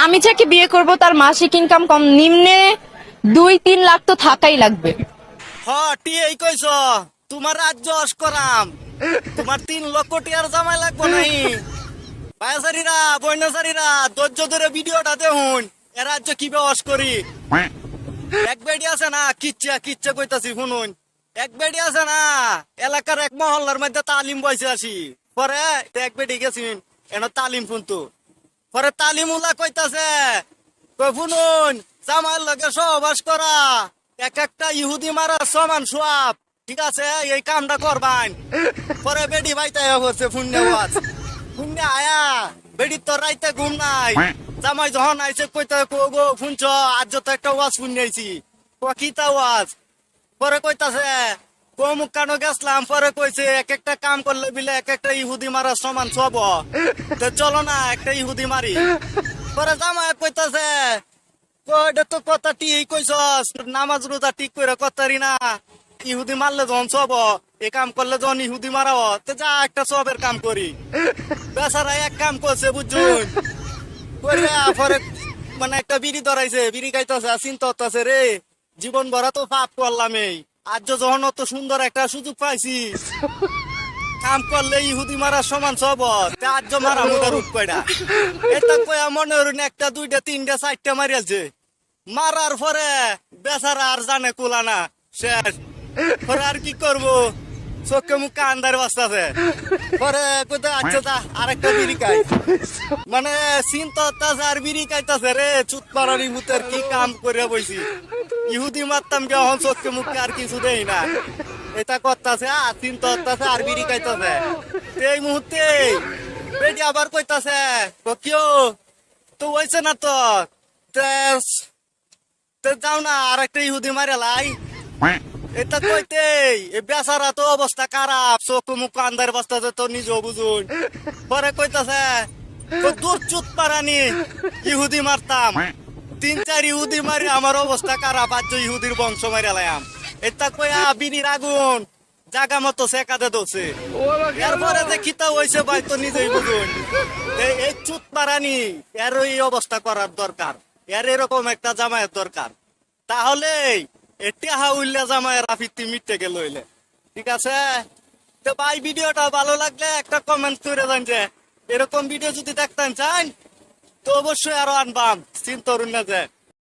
আমি যাকে বিয়ে করব তার মাসিক ইনকাম কম নিম্নে 2-3 লাখ তো থাকাই লাগবে। এই কইছ তোমার রাজ্য অস করাম। তোমার 3 লক্ষ টিয়ার জামাই লাগবো নাই? ভাইয়াচারিরা বন্যাচারীরা ধৈর্য ধরে ভিডিওটা দেখুন। এ রাজ্য কি ব্যবস করি। এক বেডি আছে না, কিচ্ছা কিচ্ছা কইতাছি শুনুন। এক বেডি আছে না, এলাকার এক মহল্লার মধ্যে তালিম বইছে আসি। পরে এক বেডি গেছিন এন তালিম শুনতো। পরে তালিম উলা কইতাছে কই শুনুন, জামাইয়ের লগে সহবাস করা এক একটা ইহুদি মারা সমান সোয়াব, ঠিক আছে এই কামটা করবান। পরে বেডি ভাইতে করছে ফুন্নে ওয়াজ। ফুন্নে আয়া বেডি তোর রাইতে ঘুম নাই। জামাই যখন আইছে কইতে গো শুনছ আজ তো একটা ওয়াজ শুনে আইছি। কিতা ওয়াজ? পরে কইতাছে কমুক কানো গেছলাম। পরে কইছে এক একটা কাম করলে বিলে এক একটা ইহুদি মারা সমান সব। তো চলো না একটা ইহুদি মারি। পরে জামাই কইতাছে এটা তো কথা ঠিক কইছস, নামাজ রোজা ঠিক করে করতারি না। ইহুদি মারলে যখন সব, এ কাম করলে যখন ইহুদি মারাও, তো যা একটা সবের কাম করি। বেচারা এক কাম করছে বুঝছুন। কইরা পরে মানে একটা বিড়ি ধরাইছে, বিড়ি খাইতেছে, চিন্তা হতেছে রে জীবন ভরা তো পাপ করলাম। এই আজ যখন অত সুন্দর একটা সুযোগ পাইছি, কাম করলে ইহুদি মারা সমান সব, আজ মারা মোটা রূপ কয়টা। এটা কয়া মনে হরুন একটা দুইটা তিনটা চারটা মারিয়াছে। মারার পরে বেচারা আর জানে কুলা না, শেষ। পরে আর কি করবো, চোখে মুখে আন্দার বাস্তাছে। পরে কোথায় আচ্ছা তা আরেকটা বিড়ি খাই। মানে চিন্তা হতাছে আর বিড়ি খাইতাছে রে চুত পাড়ানি মুতের কি কাম করে বইছি। ইহুদি মারতাম কে এখন চোখে মুখে আর কিছু দেই না। এটা করতাছে চিন্তা হতাছে আর বিড়ি খাইতাছে। এই মুহূর্তে বেটি আবার কইতাছে কেউ তো হয়েছে না তো, যাও না আর একটা ইহুদি মারে লাই। এটা কইতে বেচারা তো অবস্থা খারাপ, চোখ মুখ আন্দার বস্তাতে তো নিজেও বুঝুন। পরে কইতাছে দূর চুত পারানি ইহুদি মারতাম, 3-4 ইহুদি মারি আমার অবস্থা খারাপ, আজ ইহুদির বংশ মারি লাইম। এটা কইয়া বিড়ির আগুন জাগা মতো সেকাতে দোছে। এরপরে যে খিতা হয়েছে ভাই তো নিজেই বুঝুন। এই চুত পারানি এর এই অবস্থা করার দরকার, এর এরকম একটা জামায়ের দরকার। তাহলে টেহা উল্লা জামায়ের আফিত্তি মিটতে গেল হইলে ঠিক আছে। তো ভাই ভিডিওটা ভালো লাগলে একটা কমেন্ট করে দেন যে এরকম ভিডিও যদি দেখতেন চান তো অবশ্যই আরো আনবাম, চিন্তা করুন না যে।